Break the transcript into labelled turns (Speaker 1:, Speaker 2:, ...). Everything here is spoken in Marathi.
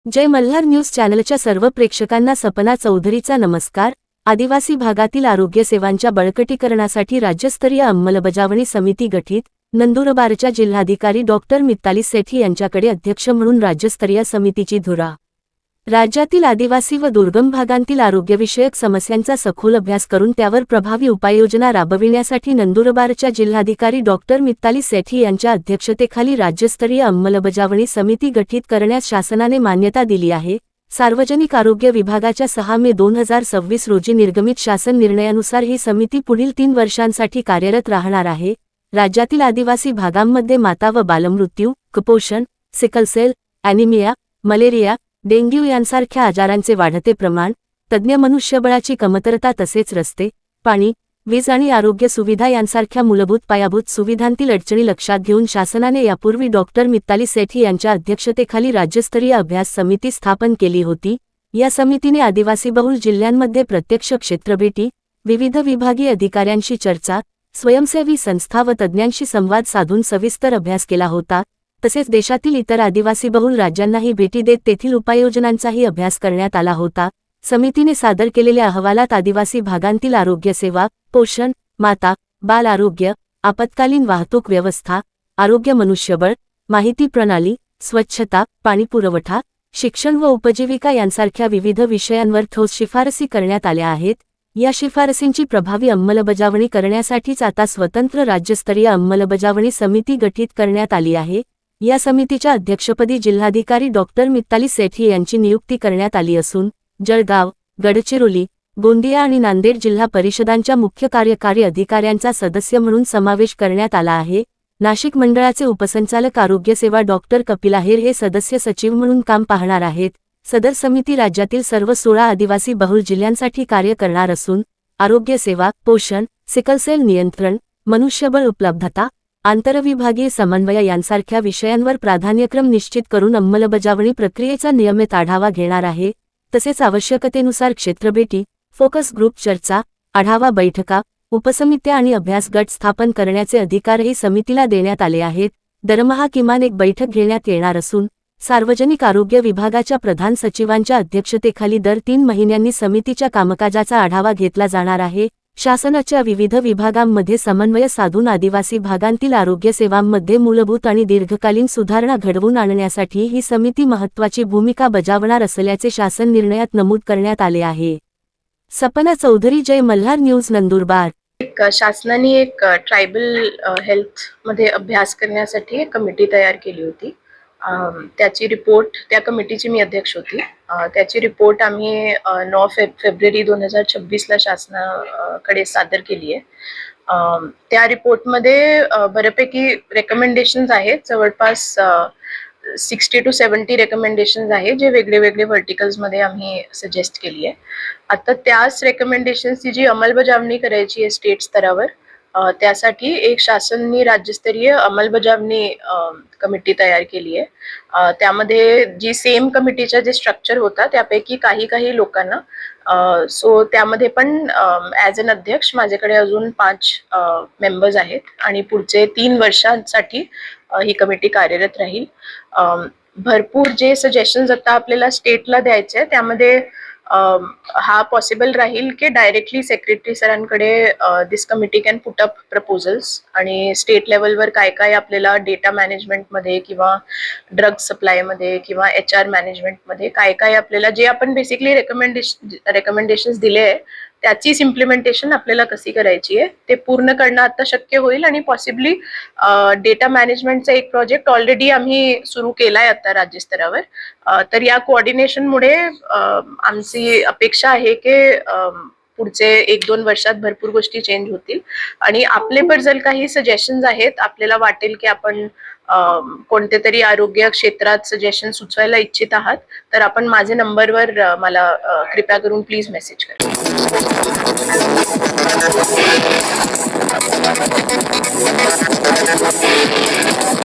Speaker 1: जय मल्हार न्यूज चॅनलच्या सर्व प्रेक्षकांना सपना चौधरीचा नमस्कार। आदिवासी भागातील आरोग्य सेवांच्या बळकटीकरणासाठी राज्यस्तरीय अंमलबजावणी समिती गठीत। नंदुरबारच्या जिल्हाधिकारी डॉक्टर मिताली सेठी यांच्याकडे अध्यक्ष म्हणून राज्यस्तरीय समितीची धुरा। राज्यातील आदिवासी व दुर्गम भागांतील आरोग्यविषयक समस्यांचा सखोल अभ्यास करून त्यावर प्रभावी उपाययोजना राबविण्यासाठी नंदुरबारच्या जिल्हाधिकारी डॉक्टर मिताली सेठी यांच्या अध्यक्षतेखाली राज्यस्तरीय अंमलबजावणी समिती गठीत करण्यास शासनाने मान्यता दिली आहे। सार्वजनिक आरोग्य विभागाच्या 6 मे 2026 रोजी निर्गमित शासन निर्णयानुसार ही समिती पुढील 3 वर्षांसाठी कार्यरत राहणार आहे। राज्यातील आदिवासी भागांमध्ये माता व बालमृत्यू, कुपोषण, सिकलसेल, ॲनिमिया, मलेरिया, डेंग्यू यांसारख्या आजारांचे वाढते प्रमाण, तज्ज्ञ मनुष्यबळाची कमतरता तसेच रस्ते, पाणी, वीज आणि आरोग्य सुविधा यांसारख्या मूलभूत पायाभूत सुविधांतील अडचणी लक्षात घेऊन शासनाने यापूर्वी डॉक्टर मिताली सेठी यांच्या अध्यक्षतेखाली राज्यस्तरीय अभ्यास समिती स्थापन केली होती। या समितीने आदिवासी बहुल जिल्ह्यांमध्ये प्रत्यक्ष क्षेत्रभेटी, विविध विभागीय अधिकाऱ्यांशी चर्चा, स्वयंसेवी संस्था व तज्ज्ञांशी संवाद साधून सविस्तर अभ्यास केला होता। तसेच देशातील इतर आदिवासी बहुल राज्यांनाही भेटी देत तेथील उपाययोजनांचाही अभ्यास करण्यात आला होता। समितीने सादर केलेल्या अहवालात आदिवासी भागांतील आरोग्य सेवा, पोषण, माता, बाल आरोग्य, आपत्कालीन वाहतूक व्यवस्था, आरोग्य मनुष्यबळ, माहिती प्रणाली, स्वच्छता, पाणीपुरवठा, शिक्षण व उपजीविका यांसारख्या विविध विषयांवर ठोस शिफारसी करण्यात आल्या आहेत। या शिफारसींची प्रभावी अंमलबजावणी करण्यासाठीच आता स्वतंत्र राज्यस्तरीय अंमलबजावणी समिती गठीत करण्यात आली आहे। या समितीच्या अध्यक्षपदी जिल्हाधिकारी डॉक्टर मिताली सेठी यांची नियुक्ती करण्यात आली असून जळगाव, गडचिरोली, गोंदिया आणि नांदेड जिल्हा परिषदांच्या मुख्य कार्यकारी अधिकाऱ्यांचा सदस्य म्हणून समावेश करण्यात आला आहे। नाशिक मंडळाचे उपसंचालक आरोग्य सेवा डॉक्टर कपिल आहेर हे सदस्य सचिव म्हणून काम पाहणार आहेत। सदर समिती राज्यातील सर्व 16 आदिवासी बहुल जिल्ह्यांसाठी कार्य करणार असून आरोग्य सेवा, पोषण, सिकलसेल नियंत्रण, मनुष्यबळ उपलब्धता, आंतरविभागीय समन्वय यांसारख्या विषयांवर प्राधान्यक्रम निश्चित करून अंमलबजावणी प्रक्रियेचा नियमित आढावा घेणार आहे। तसेच आवश्यकतेनुसार क्षेत्रभेटी, फोकस ग्रुप चर्चा, आढावा बैठका, उपसमित्या आणि अभ्यास गट स्थापन करण्याचे अधिकारही समितीला देण्यात आले आहेत। दरमहा किमान एक बैठक घेण्यात येणार असून सार्वजनिक आरोग्य विभागाच्या प्रधान सचिवांच्या अध्यक्षतेखाली दर 3 महिन्यांनी समितीच्या कामकाजाचा आढावा घेतला जाणार आहे। शासनाच्या विविध विभागांमध्ये समन्वय साधून आदिवासी भागांतील आरोग्य सेवांमध्ये मूलभूत आणि दीर्घकालीन सुधारणा घडवून आणण्यासाठी ही समिती महत्त्वाची भूमिका बजावणार असल्याचे शासन निर्णयात नमूद करण्यात आले आहे। सपना चौधरी, जय मल्हार न्यूज, नंदुरबार।
Speaker 2: शासनाने एक ट्रायबल हेल्थ मध्ये अभ्यास करण्यासाठी एक कमिटी तयार केली होती। त्याची रिपोर्ट, त्या कमिटीची मी अध्यक्ष होती। त्याची रिपोर्ट आम्ही 9 फेब्रुवारी 2026 ला शासनाकडे सादर केली आहे। त्या रिपोर्टमध्ये बऱ्यापैकी रेकमेंडेशन्स आहेत, जवळपास 60 to 70 रेकमेंडेशन्स आहेत जे वेगळे वेगळे व्हर्टिकल्स मध्ये आम्ही सजेस्ट केली आहे। आता त्याच रेकमेंडेशन्सची जी अंमलबजावणी करायची आहे स्टेट स्तरावर, त्यासाठी एक शासनाने राज्यस्तरीय अंमलबजावणी कमिटी तयार केली आहे। त्यामध्ये जी सेम कमिटीचा जे स्ट्रक्चर होता त्यापैकी काही लोकांना त्यामध्ये पण ॲज अन अध्यक्ष माझ्याकडे अजून 5 मेंबर्स आहेत आणि पुढचे 3 वर्षांसाठी ही कमिटी कार्यरत राहील। भरपूर जे सजेशन्स आता आपल्याला स्टेटला द्यायचे आहे त्यामध्ये हा पॉसिबल राहील की डायरेक्टली सेक्रेटरी सरांकडे this committee can put up proposals आणि स्टेट लेवलवर काय काय आपल्याला डेटा मॅनेजमेंट मध्ये किंवा ड्रग सप्लाय मध्ये किंवा HR मॅनेजमेंट मध्ये काय काय आपल्याला जे आपण बेसिकली रेकमेंडेशन्स दिले आहे त्याचीच इम्प्लिमेंटेशन आपल्याला कशी करायची आहे ते पूर्ण करणं आता शक्य होईल। आणि पॉसिबली डेटा मॅनेजमेंटचा एक प्रोजेक्ट ऑलरेडी आम्ही सुरू केलाय आता राज्यस्तरावर। तर या कोऑर्डिनेशनमुळे आमची अपेक्षा आहे की पुढचे 1-2 वर्षात भरपूर गोष्टी चेंज होतील। आणि आपले पण जर काही सजेशन्स आहेत, आपल्याला वाटेल की आपण कोणते तरी आरोग्य क्षेत्रात सजेशन सुचवायला इच्छित आहात, तर आपण माझे नंबरवर मला कृपया करून प्लीज मेसेज करा।